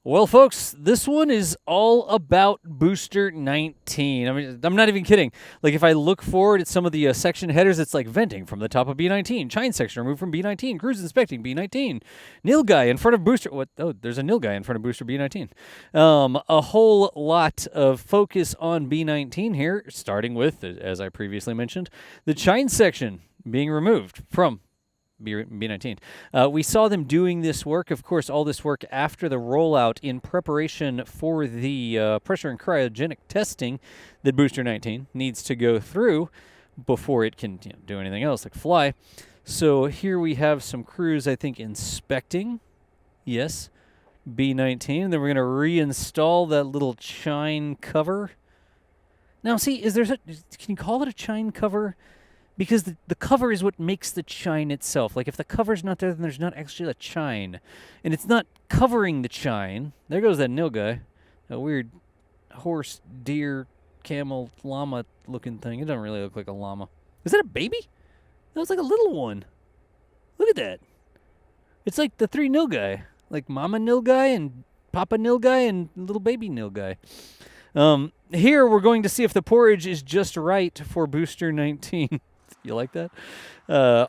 Well, folks, this one is all about Booster 19. I mean, I'm not even kidding. Like, if I look forward at some of the section headers, it's like venting from the top of B19, Chine section removed from B19, crews inspecting B19, Nilgai in front of Booster. What? Oh, there's a Nilgai in front of Booster B19. A whole lot of focus on B19 here, starting with, as I previously mentioned, the Chine section being removed from B19. We saw them doing this work, of course, all this work after the rollout in preparation for the pressure and cryogenic testing that Booster 19 needs to go through before it can do anything else like fly. So here we have some crews, I think, inspecting, yes, B19. And then we're going to reinstall that little chine cover. Now, see, can you call it a chine cover? Because the cover is what makes the chine itself. Like, if the cover's not there, then there's not actually a chine. And it's not covering the chine. There goes that Nilgai. A weird horse, deer, camel, llama-looking thing. It doesn't really look like a llama. Is that a baby? That was like a little one. Look at that. It's like the three Nilgai. Like Mama Nilgai and Papa Nilgai and little baby Nilgai. Here, we're going to see if the porridge is just right for Booster 19. You like that?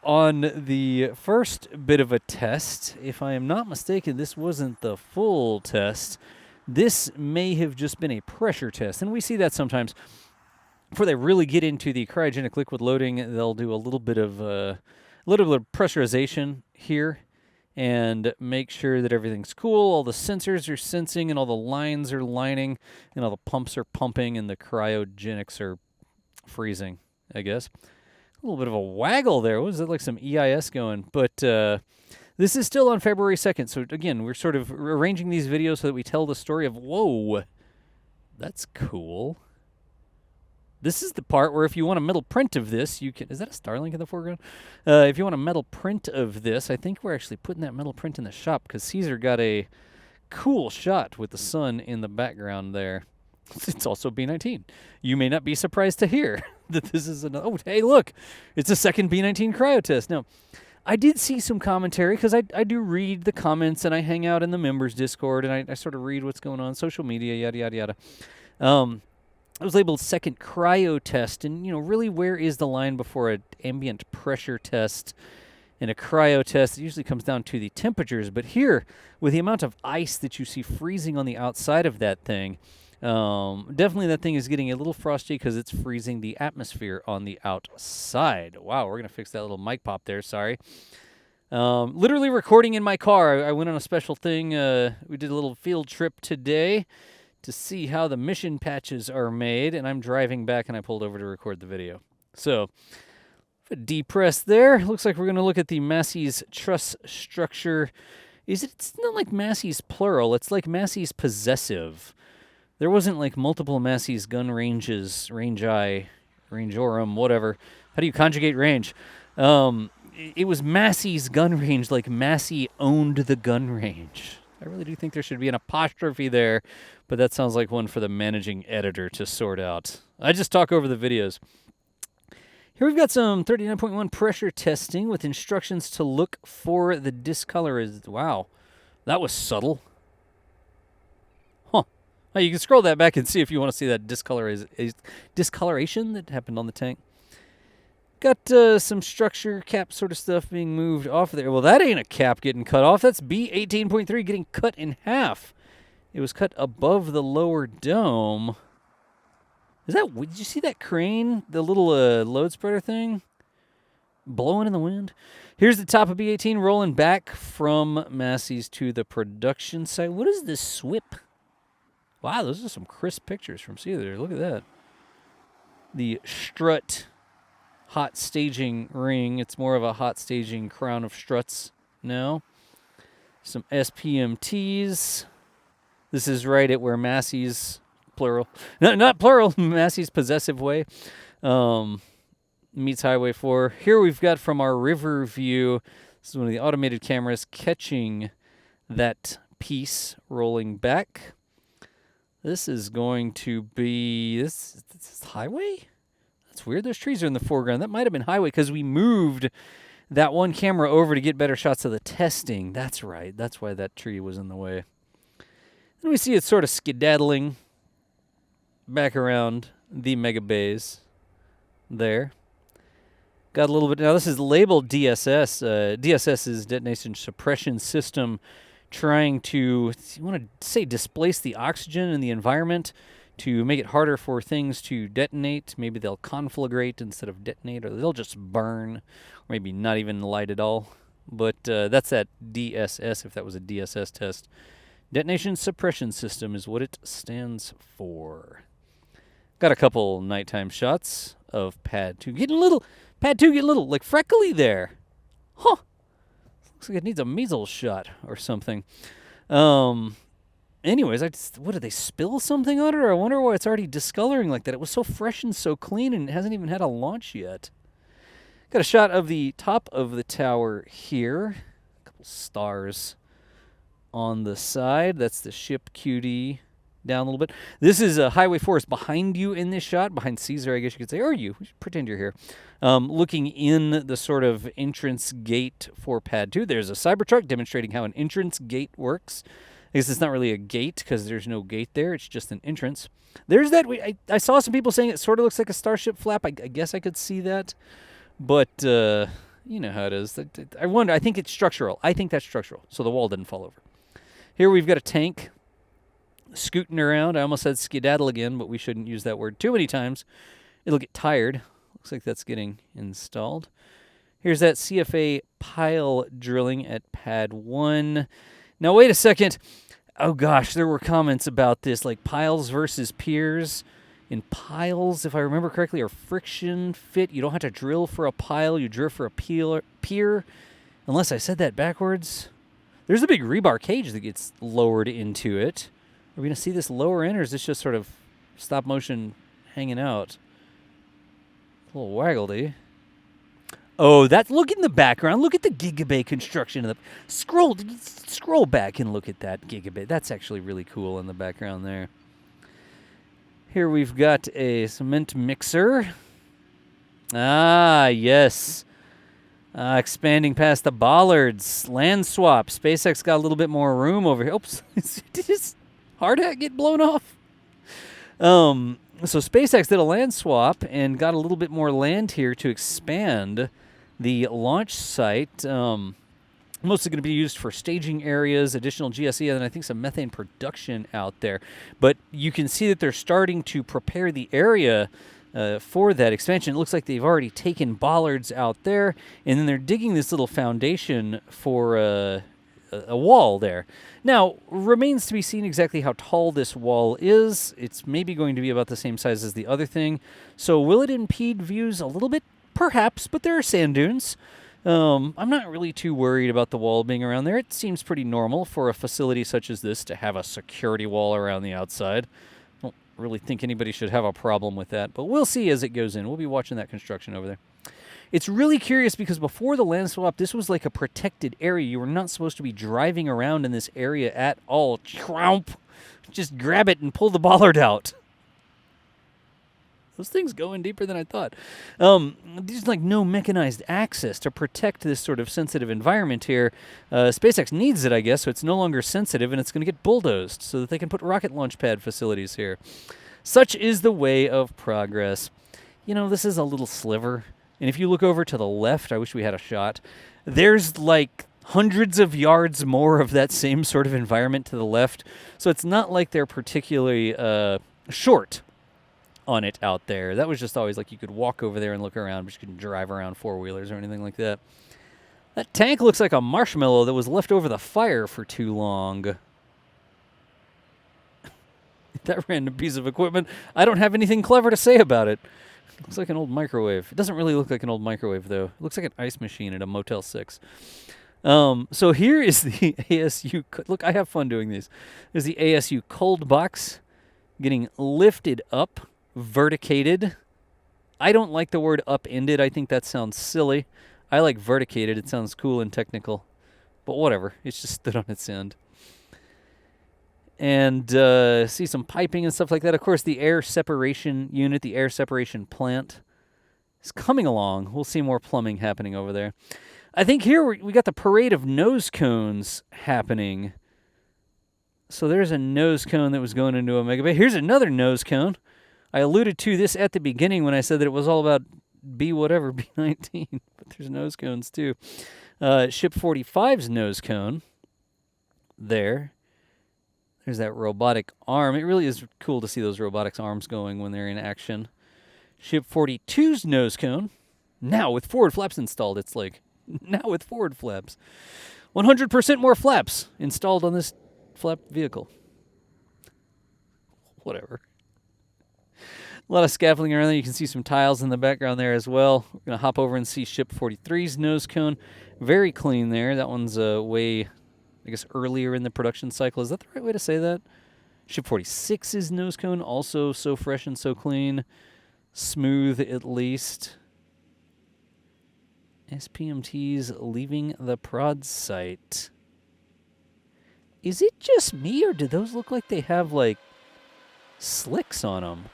On the first bit of a test, if I am not mistaken, this wasn't the full test. This may have just been a pressure test, and we see that sometimes. Before they really get into the cryogenic liquid loading, they'll do a little bit of pressurization here and make sure that everything's cool. All the sensors are sensing, and all the lines are lining, and all the pumps are pumping, and the cryogenics are freezing, I guess. A little bit of a waggle there. Was it like some EIS going? But this is still on February 2nd. So, again, we're sort of arranging these videos so that we tell the story of, whoa, that's cool. This is the part where if you want a metal print of this, you can... Is that a Starlink in the foreground? If you want a metal print of this, I think we're actually putting that metal print in the shop because Caesar got a cool shot with the sun in the background there. It's also B19. You may not be surprised to hear that this is another... Oh, hey, look. It's a second B19 cryo test. Now, I did see some commentary because I do read the comments and I hang out in the members Discord and I sort of read what's going on social media, yada, yada, yada. It was labeled second cryo test. And, really, where is the line before an ambient pressure test and a cryo test? It usually comes down to the temperatures. But here, with the amount of ice that you see freezing on the outside of that thing... definitely that thing is getting a little frosty because it's freezing the atmosphere on the outside. Wow, we're going to fix that little mic pop there, sorry. Literally recording in my car. I went on a special thing. We did a little field trip today to see how the mission patches are made, and I'm driving back and I pulled over to record the video. So, depress there. Looks like we're going to look at the Masseys truss structure. It's not like Masseys plural, it's like Masseys possessive. There wasn't like multiple Masseys gun ranges, range-I, rangeorum, whatever. How do you conjugate range? It was Masseys gun range, like Massey owned the gun range. I really do think there should be an apostrophe there, but that sounds like one for the managing editor to sort out. I just talk over the videos. Here we've got some 39.1 pressure testing with instructions to look for the discoloration. Wow, that was subtle. Oh, you can scroll that back and see if you want to see that discoloration that happened on the tank. Got some structure cap sort of stuff being moved off of there. Well, that ain't a cap getting cut off. That's B18.3 getting cut in half. It was cut above the lower dome. Did you see that crane? The little load spreader thing? Blowing in the wind? Here's the top of B18 rolling back from Masseys to the production site. What is this SWIP? Wow, those are some crisp pictures from Caesar. Look at that. The strut hot staging ring. It's more of a hot staging crown of struts now. Some SPMTs. This is right at where Masseys, plural. No, not plural, Masseys possessive way meets Highway 4. Here we've got from our river view. This is one of the automated cameras catching that piece rolling back. This is going to be, this is highway? That's weird. Those trees are in the foreground. That might have been highway because we moved that one camera over to get better shots of the testing. That's right. That's why that tree was in the way. And we see it sort of skedaddling back around the mega bays there. Got a little bit. Now, this is labeled DSS. DSS is Detonation Suppression System, trying to, you want to say, displace the oxygen in the environment to make it harder for things to detonate. Maybe they'll conflagrate instead of detonate, or they'll just burn, or maybe not even light at all. But that's that DSS, if that was a DSS test. Detonation Suppression System is what it stands for. Got a couple nighttime shots of Pad 2. Getting a little, Pad 2 getting a little, like, freckly there. Huh. Looks like it needs a measles shot or something. Anyways, what, did they spill something on it? Or I wonder why it's already discoloring like that. It was so fresh and so clean, and it hasn't even had a launch yet. Got a shot of the top of the tower here. A couple stars on the side. That's the ship QD down a little bit. This is Highway 4 is behind you in this shot, behind Caesar, I guess you could say, or you. Pretend you're here. Looking in the sort of entrance gate for Pad 2. There's a Cybertruck demonstrating how an entrance gate works. I guess it's not really a gate because there's no gate there. It's just an entrance. There's that. I saw some people saying it sort of looks like a Starship flap. I guess I could see that. But you know how it is. I wonder. I think it's structural. I think that's structural, so the wall didn't fall over. Here we've got a tank scooting around. I almost said skedaddle again, but we shouldn't use that word too many times. It'll get tired. Looks like that's getting installed. Here's that CFA Pile Drilling at Pad 1. Now, wait a second. Oh, gosh, there were comments about this, like piles versus piers. In piles, if I remember correctly, are friction fit. You don't have to drill for a pile. You drill for a pier. Unless I said that backwards. There's a big rebar cage that gets lowered into it. Are we going to see this lower in, or is this just sort of stop motion hanging out? A little waggledy. Oh, look in the background. Look at the Gigabay construction. Scroll back and look at that Gigabay. That's actually really cool in the background there. Here we've got a cement mixer. Ah, yes. Expanding past the bollards. Land swap. SpaceX got a little bit more room over here. Oops. Did his hard hat get blown off? So SpaceX did a land swap and got a little bit more land here to expand the launch site. Mostly going to be used for staging areas, additional GSE, and I think some methane production out there. But you can see that they're starting to prepare the area for that expansion. It looks like they've already taken bollards out there, and then they're digging this little foundation for a wall there. Now, remains to be seen exactly how tall this wall is. It's maybe going to be about the same size as the other thing. So will it impede views a little bit? Perhaps, but there are sand dunes. I'm not really too worried about the wall being around there. It seems pretty normal for a facility such as this to have a security wall around the outside. I don't really think anybody should have a problem with that, but we'll see as it goes in. We'll be watching that construction over there. It's really curious because before the land swap, this was like a protected area. You were not supposed to be driving around in this area at all. Trump! Just grab it and pull the bollard out. Those things go in deeper than I thought. There's like no mechanized access to protect this sort of sensitive environment here. SpaceX needs it, I guess, so it's no longer sensitive, and it's going to get bulldozed so that they can put rocket launch pad facilities here. Such is the way of progress. You know, this is a little sliver. And if you look over to the left, I wish we had a shot, there's like hundreds of yards more of that same sort of environment to the left. So it's not like they're particularly short on it out there. That was just always like you could walk over there and look around, but you couldn't drive around four-wheelers or anything like that. That tank looks like a marshmallow that was left over the fire for too long. That random piece of equipment, I don't have anything clever to say about it. Looks like an old microwave. It doesn't really look like an old microwave, though. It looks like an ice machine at a Motel 6. So here is the ASU... Look, I have fun doing these. There's the ASU Coldbox getting lifted up, verticated. I don't like the word upended. I think that sounds silly. I like verticated. It sounds cool and technical. But whatever. It's just stood on its end. And see some piping and stuff like that. Of course, the air separation unit, the air separation plant is coming along. We'll see more plumbing happening over there. I think here we got the parade of nose cones happening. So there's a nose cone that was going into a mega bay. Here's another nose cone. I alluded to this at the beginning when I said that it was all about B19, but there's nose cones too. Ship 45's nose cone. There's that robotic arm. It really is cool to see those robotics arms going when they're in action. Ship 42's nose cone. Now with forward flaps installed. It's like, now with forward flaps. 100% more flaps installed on this flap vehicle. Whatever. A lot of scaffolding around there. You can see some tiles in the background there as well. We're going to hop over and see Ship 43's nose cone. Very clean there. That one's way, I guess, earlier in the production cycle. Is that the right way to say that? Ship 46's nose cone, also so fresh and so clean. Smooth, at least. SPMTs leaving the prod site. Is it just me, or do those look like they have, like, slicks on them?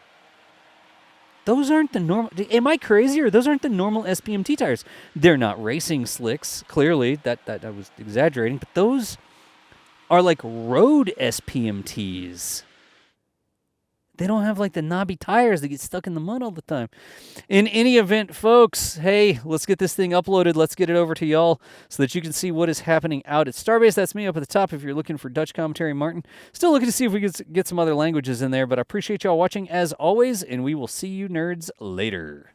Those aren't the normal... Am I crazy, or those aren't the normal SPMT tires? They're not racing slicks, clearly. That I was exaggerating. But those are like road SPMTs. They don't have like the knobby tires that get stuck in the mud all the time. In any event, folks, hey, let's get this thing uploaded. Let's get it over to y'all so that you can see what is happening out at Starbase. That's me up at the top if you're looking for Dutch commentary, Martin. Still looking to see if we can get some other languages in there, but I appreciate y'all watching as always, and we will see you nerds later.